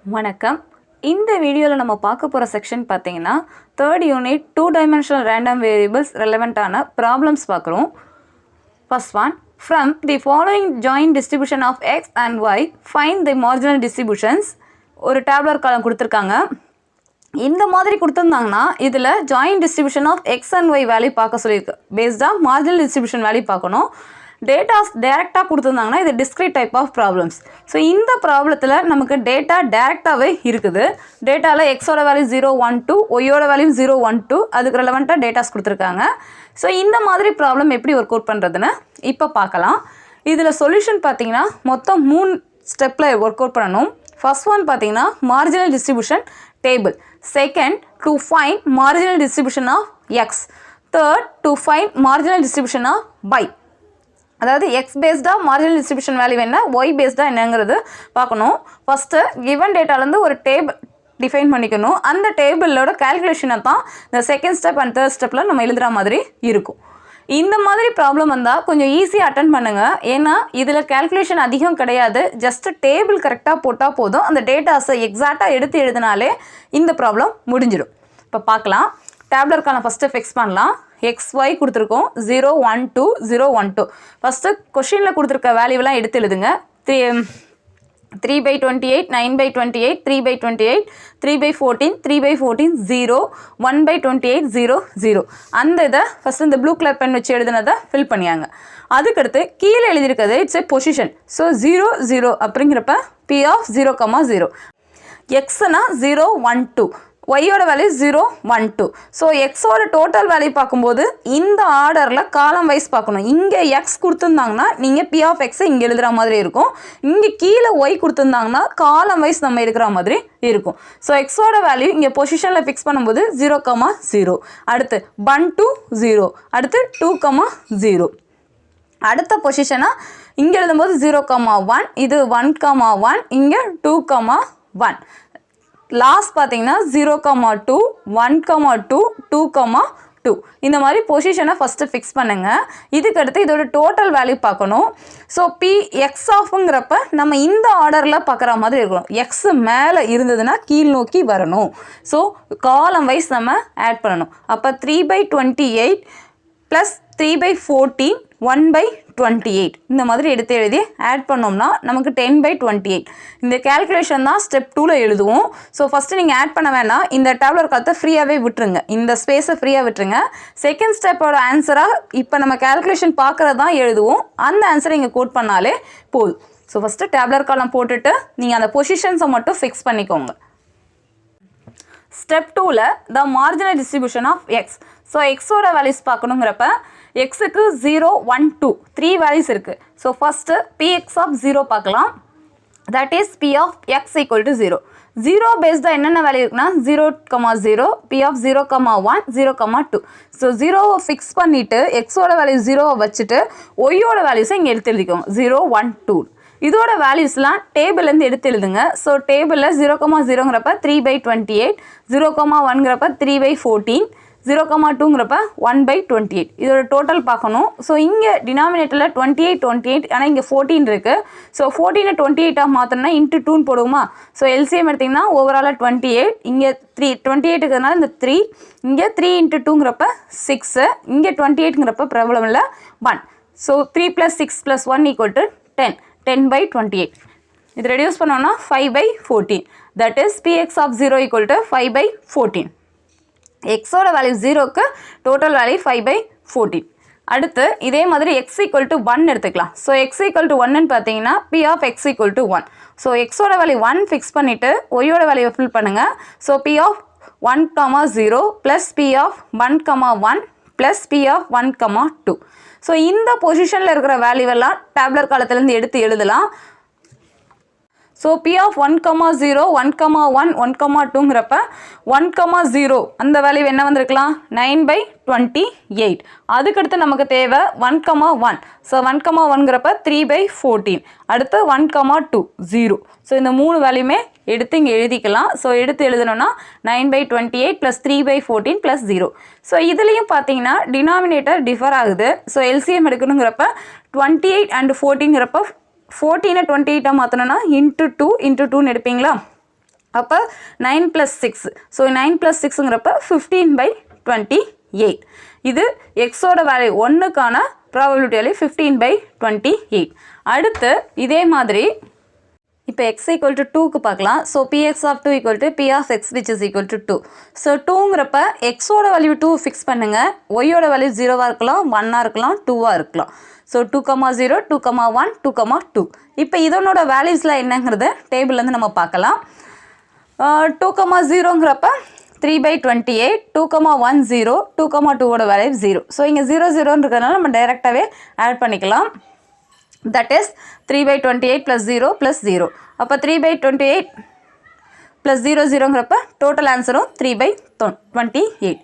வணக்கம். இந்த வீடியோவில் நம்ம பார்க்க போகிற செக்ஷன் பார்த்தீங்கன்னா third unit 2 dimensional random variables ரெலவெண்ட்டான ப்ராப்ளம்ஸ் பார்க்குறோம். First one, from the following joint distribution of x and y find the marginal distributions. ஒரு டேப்லர் காலம் கொடுத்துருக்காங்க. இந்த மாதிரி கொடுத்துருந்தாங்கன்னா இதில் joint distribution of x and y value பார்க்க சொல்லியிருக்கு. பேஸ்டாக மார்ஜினல் டிஸ்ட்ரிபியூஷன் வேல்யூ பார்க்கணும். டேட்டாஸ் டேரெக்டாக கொடுத்துருந்தாங்கன்னா இது discrete type of problems. So இந்த ப்ராப்ளத்தில் நமக்கு டேட்டா டேரெக்டாகவே இருக்குது. டேட்டாவில் எக்ஸோட வேல்யூ 0, 1, 2, ஒய்யோட வேல்யூ 0, 1, 2, அதுக்கு ரெலவெண்ட்டாக டேட்டாஸ் கொடுத்துருக்காங்க. ஸோ இந்த மாதிரி ப்ராப்ளம் எப்படி ஒர்க் அவுட் பண்ணுறதுன்னு இப்போ பார்க்கலாம். இதில் சொல்யூஷன் பார்த்தீங்கன்னா மொத்தம் 3 ஸ்டெப்பில் ஒர்க் அவுட் பண்ணணும். ஃபர்ஸ்ட் ஒன் பார்த்தீங்கன்னா marginal distribution table. Second, to find marginal distribution of X. Third, to find marginal distribution of Y. அதாவது எக்ஸ் பேஸ்டாக மார்ஜினல் டிஸ்ட்ரிபியூஷன் வேல்யூ என்ன, ஒய் பேஸ்டாக என்னங்கிறது பார்க்கணும். ஃபஸ்ட்டு கிவன் டேட்டாலேருந்து ஒரு டேபிள் டிஃபைன் பண்ணிக்கணும். அந்த டேபிளோட கேல்குலேஷனை தான் இந்த செகண்ட் ஸ்டெப் அண்ட் தேர்ட் ஸ்டெப்பில் நம்ம எழுதுகிற மாதிரி இருக்கும். இந்த மாதிரி ப்ராப்ளம் வந்தால் கொஞ்சம் ஈஸியாக அட்டன் பண்ணுங்கள். ஏன்னா இதில் கேல்குலேஷன் அதிகம் கிடையாது. ஜஸ்ட்டு டேபிள் கரெக்டாக போட்டால் போதும். அந்த டேட்டாஸை எக்ஸாக்டாக எடுத்து எழுதினாலே இந்த ப்ராப்ளம் முடிஞ்சிடும். இப்போ பார்க்கலாம். டேப்லருக்கான ஃபஸ்ட்டு ஃபிக்ஸ் பண்ணலாம். XY கொடுத்துருக்கோம் 0, 1, 2, 0, 1, 2. ஃபஸ்ட்டு கொஷினில் கொடுத்துருக்க வேல்யூவெலாம் எடுத்து எழுதுங்க. 3/28, 9/28, 3/28, 3/14, 3/14, 0, 1/28, 0, 0. அந்த இதை ஃபஸ்ட்டு இந்த ப்ளூ கலர் பென் வச்சு எழுதுனதை ஃபில் பண்ணியாங்க. அதுக்கடுத்து கீழே எழுதியிருக்கிறது இட்ஸ் ஏ பொசிஷன். ஸோ 0, 0 அப்படிங்கிறப்ப P of 0, 0. எக்ஸ்னா 0, 1, 2. ஒய்யோட வேல்யூ 0, 1, 2. ஸோ எக்ஸோட டோட்டல் வேல்யூ பார்க்கும்போது இந்த ஆர்டரில் காலம் வைஸ் பார்க்கணும். இங்கே எக்ஸ் கொடுத்துருந்தாங்கன்னா நீங்கள் பி ஆஃப் எக்ஸை இங்கே எழுதுகிற மாதிரி இருக்கும். இங்கே கீழே ஒய் கொடுத்துருந்தாங்கன்னா காலம் வைஸ் நம்ம இருக்கிற மாதிரி இருக்கும். ஸோ எக்ஸோட வேல்யூ இங்கே பொசிஷனில் ஃபிக்ஸ் பண்ணும்போது 0, 0. அடுத்து 1 to 0. அடுத்து 2, 0. அடுத்த பொசிஷனாக இங்கே எழுதும்போது 0, 1. இது 1, 1. இங்கே 2, 1. லாஸ்ட் பார்த்தீங்கன்னா 0, 2, 1, 2, 2, 2. இந்த மாதிரி பொசிஷனை ஃபஸ்ட்டு ஃபிக்ஸ் பண்ணுங்கள். இதுக்கடுத்து இதோட டோட்டல் வேல்யூ பார்க்கணும். ஸோ பி எக்ஸ் ஆஃப்ங்கிறப்ப நம்ம இந்த ஆர்டரில் பார்க்குற மாதிரி இருக்கணும். எக்ஸ் மேலே இருந்ததுன்னா கீழ் நோக்கி வரணும். ஸோ காலம் வைஸ் நம்ம ஆட் பண்ணணும். அப்போ 3/28 ப்ளஸ் 3/14, 1/28 இந்த மாதிரி எடுத்து எழுதி ஆட் பண்ணோம்னா நமக்கு 10/28. இந்த கேல்குலேஷன் தான் ஸ்டெப் 2ல் எழுதுவோம். ஸோ ஃபஸ்ட்டு நீங்கள் ஆட் பண்ண வேணாம். இந்த டேப்லர் காலத்தை ஃப்ரீயாகவே விட்டுருங்க. இந்த ஸ்பேஸை ஃப்ரீயாக விட்டுருங்க. செகண்ட் ஸ்டெப்போட ஆன்சராக இப்போ நம்ம கேல்குலேஷன் பார்க்குறது தான் எழுதுவோம். அந்த ஆன்சரை இங்கே கோட் பண்ணாலே போதும். ஸோ ஃபஸ்ட்டு டேப்லர் காலம் போட்டுட்டு நீங்கள் அந்த பொசிஷன்ஸை மட்டும் ஃபிக்ஸ் பண்ணிக்கோங்க. ஸ்டெப் 2ல் the marginal distribution of X. So எக்ஸோட வேல்யூஸ் பார்க்கணுங்கிறப்ப எக்ஸுக்கு 0, 1, 2 3 வேல்யூஸ் இருக்குது. ஸோ ஃபஸ்ட்டு Px ஆஃப் 0 பார்க்கலாம். That is P of X equal to 0. 0 பேஸ்டாக என்னென்ன வேல்யூ இருக்குன்னா 0, 0, P ஆஃப் 0, 1, 0, 2. ஸோ 0வை ஃபிக்ஸ் பண்ணிவிட்டு எக்ஸோட வேல்யூ 0வை வச்சுட்டு ஒய்யோட வேல்யூஸை இங்கே எடுத்து எழுதிக்கோங்க. 0, 1, 2. இதோட வேல்யூஸ்லாம் டேபிள்லேருந்து எடுத்து எழுதுங்க. ஸோ டேபிளில் 0, 0ங்கிறப்ப 3/28, 0, 1ங்கிறப்ப 3/14, 0, 2ங்கிறப்ப 1/28. இதோட டோட்டல் பார்க்கணும். ஸோ இங்கே டினாமினேட்டரில் 28 ஆனால் இங்கே 14 இருக்குது. ஸோ 14 28 மாற்றணும்னா இன்ட்டு 2 போடுவோமா. ஸோ எல்சிஎம் எடுத்திங்கன்னா ஓவராலாக 28. இங்கே 28 இருக்கிறதுனால இந்த 3. இங்கே 3 × 2ங்கிறப்ப 6. இங்கே 28ங்கிறப்ப ப்ராப்ளம் இல்லை 1. ஸோ 3 + 6 + 1 = 10. 10/28. இது ரெடியூஸ் பண்ணோம்னா 5/14. That is Px of 0 = 5/14. எக்ஸோட வேல்யூ 0க்கு டோட்டல் வேல்யூ 5/14. அடுத்து இதே மாதிரி x = 1 எடுத்துக்கலாம். ஸோ x = 1ன்னு பார்த்தீங்கன்னா P ஆஃப் x = 1. ஸோ எக்ஸோட வேல்யூ 1 ஃபிக்ஸ் பண்ணிவிட்டு ஒய்யோட வேல்யூவை ஃபில் பண்ணுங்கள். So P of 1, 0 plus P of 1, 1 plus P of 1, 2. So இந்த பொசிஷனில் இருக்கிற வேல்யூவெல்லாம் டேப்லர் காலத்துலேருந்து எடுத்து எழுதலாம். ஸோ P ஆஃப் 1, 0, 1, 1, 1, 2ங்கிறப்ப 1, 0 அந்த வேல்யூ என்ன வந்திருக்கலாம் 9/28. அதுக்கடுத்து நமக்கு தேவை 1, 1. ஸோ 1, 1ங்கிறப்ப 3/14. அடுத்து 1, 2, 0. ஸோ இந்த 3 வேல்யூமே எடுத்து இங்கே எழுதிக்கலாம். ஸோ எடுத்து எழுதணும்னா 9/28 + 3/14 + 0. ஸோ இதுலேயும் பார்த்தீங்கன்னா டினாமினேட்டர் டிஃபர் ஆகுது. ஸோ எல்சிஎம் எடுக்கணுங்கிறப்ப 28 and 14ங்கிறப்ப 14 28 மாற்றணும்னா × 2 × 2ன்னு எடுப்பீங்களா. அப்போ 9 + 6 ஸோ 9 + 6ங்கிறப்ப 15/28 இது எக்ஸோட வேல்யூ 1க்கான ப்ராபபிலிட்டி வேல்யூ 15/28. அடுத்து இதே மாதிரி இப்போ x = 2க்கு பார்க்கலாம். So px of 2 = p of x which is equal to 2. So 2ங்கிறப்ப எக்ஸோட வேல்யூ 2 ஃபிக்ஸ் பண்ணுங்கள். ஒய்யோட வேல்யூ 0வாக இருக்கலாம், 1ஆக இருக்கலாம், 2ஆக இருக்கலாம். ஸோ 2,0, 2,1, 2,2. இப்போ இதனோட வேல்யூஸில் என்னங்கிறது டேபிள்லேருந்து நம்ம பார்க்கலாம். 2,0ங்கிறப்ப 3/28, 2,10, 2,2ஓட வேல்யூ 0. ஸோ இங்கே 0 0ன்னு இருக்கிறதுனால நம்ம டைரெக்டாகவே ஆட் பண்ணிக்கலாம். That is 3/28 + 0 + 0. அப்போ 3/28 + 0 0ங்கிறப்ப டோட்டல் ஆன்சரும் 3/28.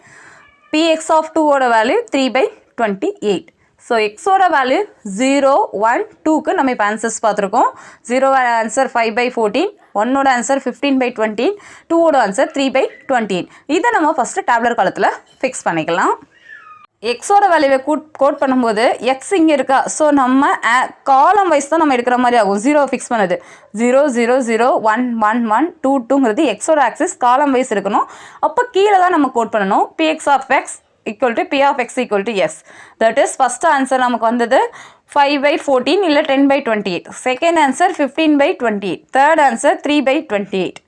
px of 2ஓட வேல்யூ 3/28. ஸோ எக்ஸோட வேல்யூ 0, 1, 2க்கு நம்ம இப்போ ஆன்சர்ஸ் பார்த்துருக்கோம். 0ஓட ஆன்சர் 5/14, 1ஓட ஆன்சர் 15/20, 2ஓட ஆன்சர் 3/28. இதை நம்ம ஃபஸ்ட்டு டேப்லர் காலத்தில் ஃபிக்ஸ் பண்ணிக்கலாம். எக்ஸோட வேல்யூவை கோட் பண்ணும்போது எக்ஸ் இங்கே இருக்கா, ஸோ நம்ம காலம் வைஸ் தான் நம்ம எடுக்கிற மாதிரி ஆகும். 0 ஃபிக்ஸ் பண்ணுது 0 0 0 1 1 1 2 2ங்கிறது எக்ஸோட ஆக்சிஸ் காலம் வைஸ் இருக்கணும். அப்போ கீழே தான் நம்ம கோட் பண்ணணும். px of x = p of x = s. That is first answer நமக்கு வந்தது 5/14 இல்லை 10/28. Second answer 15/28. Third answer 3/28.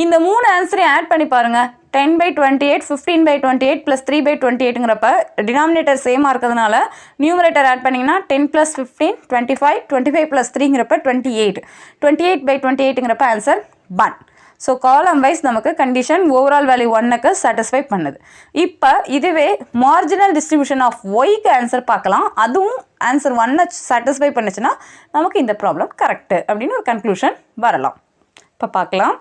இந்த 3 ஆன்சரையும் ஆட் பண்ணி பாருங்கள். 10/28, 15/28 + 3/28ங்கிறப்ப டினாமினேட்டர் சேமாக இருக்கிறதுனால நியூமரேட்டர் ஆட் பண்ணிங்கன்னா 10 + 15, 25, 25 + 3ங்கிறப்ப 28. 28/28ங்கிறப்ப ஆன்சர் 1. ஸோ காலம் வைஸ் நமக்கு கண்டிஷன் ஓவரால் வேல்யூ 1க்கு சாட்டிஸ்ஃபை பண்ணுது. இப்போ இதுவே மார்ஜினல் டிஸ்ட்ரிபியூஷன் ஆஃப் ஒய்க்கு ஆன்சர் பார்க்கலாம். அதுவும் ஆன்சர் 1 சாட்டிஸ்ஃபை பண்ணுச்சுன்னா நமக்கு இந்த ப்ராப்ளம் கரெக்டு அப்படின்னு ஒரு கன்க்ளூஷன் வரலாம். இப்போ பார்க்கலாம்.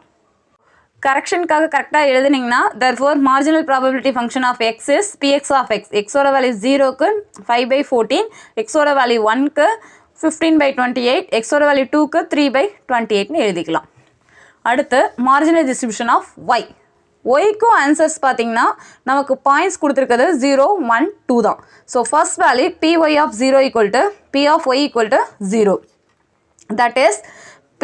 கரெக்ஷனுக்காக கரெக்டாக எழுதுனீங்கன்னா therefore marginal probability function of x is px of x. எக்ஸோட வேல்யூ 0க்கு 5/14, எக்ஸோட வேல்யூ 1க்கு 15/28, எக்ஸோட வேல்யூ 2க்கு 3/28ன்னு எழுதிக்கலாம். அடுத்து மார்ஜினல் டிஸ்ட்ரிபியூஷன் ஆஃப் y. ஒய்க்கும் ஆன்சர்ஸ் பார்த்தீங்கன்னா நமக்கு பாயிண்ட்ஸ் கொடுத்துருக்கிறது 0, 1, 2 தான். So first value py of 0 = p of y = 0. That is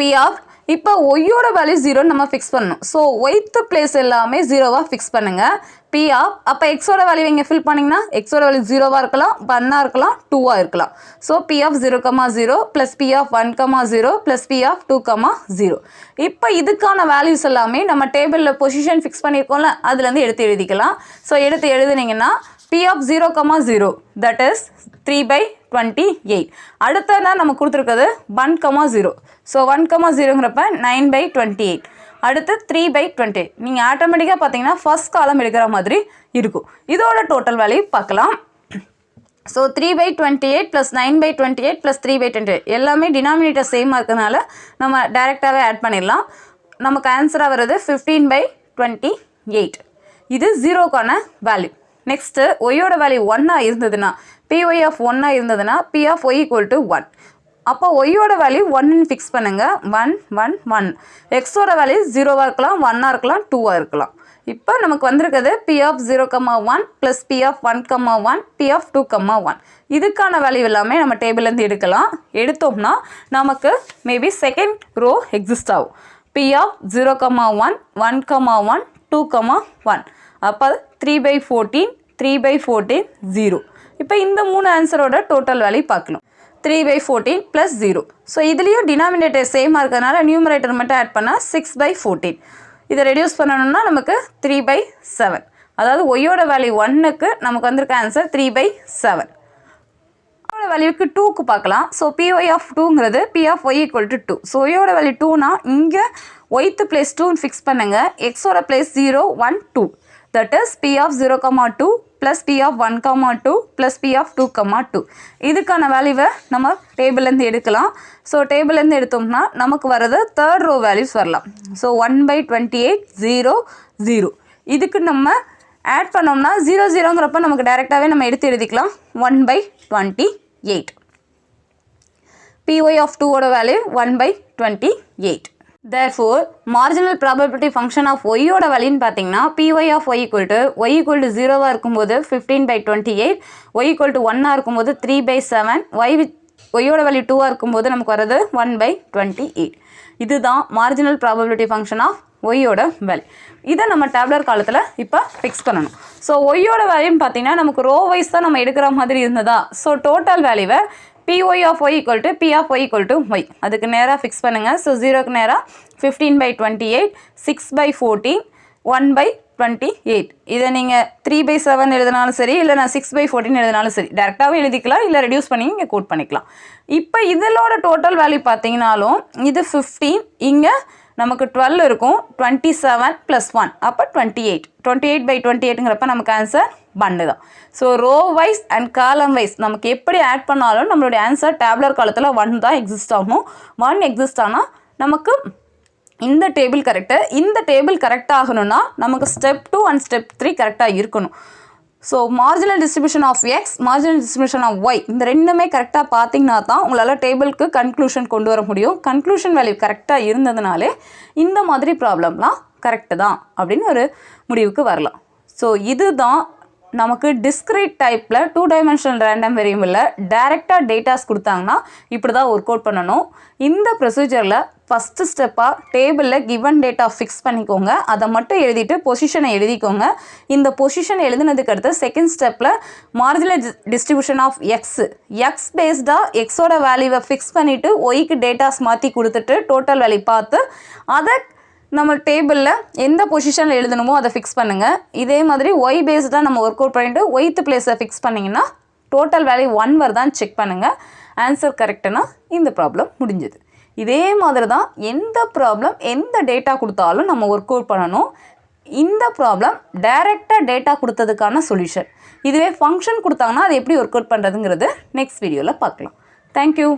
p of இப்போ ஒய்யோட வேல்யூ 0 நம்ம ஃபிக்ஸ் பண்ணணும். ஸோ ஒய்த்து பிளேஸ் எல்லாமே 0வாக ஃபிக்ஸ் பண்ணுங்கள். பி ஆஃப் அப்போ எக்ஸோட வேல்யூ இங்கே ஃபில் பண்ணிங்கன்னா எக்ஸோட வேல்யூ 0வாக இருக்கலாம், 1ஆக இருக்கலாம், 2ஆக இருக்கலாம். So P of 0,0 + P of 1,0 + P of 2,0. இப்போ இதுக்கான வேல்யூஸ் எல்லாமே நம்ம டேபிளில் பொசிஷன் ஃபிக்ஸ் பண்ணியிருக்கோம்ல, அதுலேருந்து எடுத்து எழுதிக்கலாம். ஸோ எடுத்து எழுதுனீங்கன்னா P of 0,0 that is 3/28. அடுத்ததான் நம்ம கொடுத்துருக்கிறது 1,0. ஸோ 1,0ங்கிறப்ப 9/28. அடுத்து 3/28. நீங்கள் ஆட்டோமேட்டிக்காக பார்த்தீங்கன்னா ஃபர்ஸ்ட் காலம் எடுக்கிற மாதிரி இருக்கும். இதோட டோட்டல் வேல்யூ பார்க்கலாம். ஸோ 3/28 + 9/28 + 3/28 எல்லாமே டினாமினேட்டர் சேமாக இருக்கிறதுனால நம்ம டைரெக்டாகவே ஆட் பண்ணிடலாம். நமக்கு ஆன்சராக வர்றது 15/28. இது 0க்கான வேல்யூ. நெக்ஸ்ட்டு ஒய்யோட வேல்யூ 1ஆக இருந்ததுன்னா py of 1ஆக இருந்ததுன்னா p of y = 1. அப்போ ஒய்யோட வேல்யூ 1ன்னு ஃபிக்ஸ் பண்ணுங்கள். 1 1 1. எக்ஸோட வேல்யூ 0வாக இருக்கலாம், 1ஆக இருக்கலாம், 2ஆக இருக்கலாம். இப்போ நமக்கு வந்திருக்கிறது p of 0,1 + p of 1,1 p of 2,1. இதுக்கான வேல்யூ எல்லாமே நம்ம டேபிள்லேருந்து எடுக்கலாம். எடுத்தோம்னா நமக்கு மேபி செகண்ட் ரோ எக்ஸிஸ்ட் ஆகும். p of 0,1 1,1 2,1. அப்போ 3/14 3/14 0. இப்போ இந்த 3 ஆன்சரோட டோட்டல் வேல்யூ பார்க்கணும். 3/14 + 0. ஸோ இதுலேயும் டினாமினேட்டர் சேமாக இருக்கிறதுனால நியூமரேட்டர் மட்டும் ஆட் பண்ணால் 6/14. இதை ரெடியூஸ் பண்ணணும்னா நமக்கு 3/7. அதாவது ஒய்யோட வேல்யூ 1க்கு நமக்கு வந்திருக்க ஆன்சர் 3/7. ஒய்யோட வேல்யூக்கு 2க்கு பார்க்கலாம். So py of 2ங்கிறது p of y = 2. So ஒய்யோட வேல்யூ 2னா இங்கே ஒய்த்து பிளேஸ் 2ன்னு ஃபிக்ஸ் பண்ணுங்கள். எக்ஸோட place 0 1 2. That is p of 0,2 + p of 1,2 + p of 2,2. இதுக்கான வேல்யூவை நம்ம டேபிள்லேருந்து எடுக்கலாம். ஸோ டேபிள்லேருந்து எடுத்தோம்னா நமக்கு வர்றது தேர்ட் ரோ வேல்யூஸ் வரலாம். ஸோ 1/28 0 0. இதுக்கு நம்ம ஆட் பண்ணோம்னா 0 0ங்கிறப்ப நமக்கு டைரெக்டாகவே நம்ம எடுத்து எழுதிக்கலாம். 1/28. py of 2ஓட value 1/28. Therefore, marginal probability function of y-ஓட வேல்யூன்னு பார்த்தீங்கன்னா py of y = 0வாக இருக்கும்போது 15/28, y = 1ஆக இருக்கும்போது 3/7, y-ஓட வேல்யூ 2ஆக இருக்கும்போது நமக்கு வர்றது 1/28. இதுதான் marginal probability function of ஒய்யோட வேல்யூ. இதை நம்ம டேப்லர் காலத்தில் இப்போ ஃபிக்ஸ் பண்ணணும். ஸோ ஒய்யோட வேல்யூன்னு பார்த்தீங்கன்னா நமக்கு ரோ வைஸ் தான் நம்ம எடுக்கிற மாதிரி இருந்ததா. ஸோ டோட்டல் வேல்யூவை py of y equal to p of y equal to y அதுக்கு நேராக ஃபிக்ஸ் பண்ணுங்கள். ஸோ 0க்கு நேராக 15/28, 6/14, 1/28. இதை நீங்கள் 3/7 எழுதினாலும் சரி, இல்லை நான் 6/14 எழுதினாலும் சரி, டேரெக்டாகவே எழுதிக்கலாம், இல்லை ரெடியூஸ் பண்ணி இங்கே கோட் பண்ணிக்கலாம். இப்போ இதோட டோட்டல் வேல்யூ பார்த்தீங்கன்னாலும் இது 15, இங்கே நமக்கு 12 இருக்கும், 27 + 1 அப்போ 28. 28/28ங்கிறப்ப நமக்கு ஆன்சர் 1 தான். So row wise and column wise நமக்கு எப்படி ஆட் பண்ணாலும் நம்மளுடைய ஆன்சர் டேப்லர் காலத்தில் 1 தான் எக்ஸிஸ்ட் ஆகும். 1 எக்ஸிஸ்ட் ஆனால் நமக்கு இந்த டேபிள் கரெக்டு. இந்த டேபிள் கரெக்டாக ஆகணும்னா நமக்கு ஸ்டெப் 2 அண்ட் ஸ்டெப் 3 கரெக்டாக இருக்கணும். So marginal distribution of X, marginal distribution of Y, இந்த ரெண்டுமே கரெக்டாக பார்த்தீங்கன்னா தான் உங்களால் டேபிளுக்கு கன்க்ளூஷன் கொண்டு வர முடியும். கன்க்ளூஷன் வேல்யூ கரெக்டாக இருந்ததுனாலே இந்த மாதிரி ப்ராப்ளம்லாம் கரெக்டு தான் அப்படின்னு ஒரு முடிவுக்கு வரலாம். ஸோ இதுதான் நமக்கு டிஸ்க்ரீட் டைப்பில் 2 டைமென்ஷனல் ரேண்டம் வேரியபிளில் டைரெக்டாக டேட்டாஸ் கொடுத்தாங்கன்னா இப்படி தான் ஒர்க் அவுட் பண்ணணும். இந்த ப்ரொசீஜரில் ஃபஸ்ட்டு ஸ்டெப்பாக டேபிளில் கிவன் டேட்டா ஃபிக்ஸ் பண்ணிக்கோங்க. அதை மட்டும் எழுதிட்டு பொசிஷனை எழுதிக்கோங்க. இந்த பொசிஷன் எழுதினதுக்கு அடுத்து செகண்ட் ஸ்டெப்பில் மார்ஜினல் டிஸ்ட்ரிபியூஷன் ஆஃப் எக்ஸ் பேஸ்டாக எக்ஸோட வேல்யூவை ஃபிக்ஸ் பண்ணிவிட்டு ஒய்க்கு டேட்டாஸ் மாற்றி கொடுத்துட்டு டோட்டல் வேல்யூ பார்த்து அதை நம்ம டேபிளில் எந்த பொசிஷனில் எழுதணுமோ அதை ஃபிக்ஸ் பண்ணுங்கள். இதே மாதிரி ஒய் பேஸ்டாக நம்ம ஒர்க் அவுட் பண்ணிவிட்டு ஒய்த்து பிளேஸை ஃபிக்ஸ் பண்ணிங்கன்னா டோட்டல் வேல்யூ 1 வருதான்னு செக் பண்ணுங்கள். ஆன்சர் கரெக்டுனா இந்த ப்ராப்ளம் முடிஞ்சது. இதே மாதிரி தான் எந்த ப்ராப்ளம் எந்த டேட்டா கொடுத்தாலும் நம்ம ஒர்க் அவுட் பண்ணணும். இந்த ப்ராப்ளம் டைரெக்டாக டேட்டா கொடுத்ததுக்கான சொல்யூஷன். இதுவே ஃபங்க்ஷன் கொடுத்தாங்கன்னா அது எப்படி ஒர்க் அவுட் பண்ணுறதுங்கிறது நெக்ஸ்ட் வீடியோவில் பார்க்கலாம். தேங்க்யூ.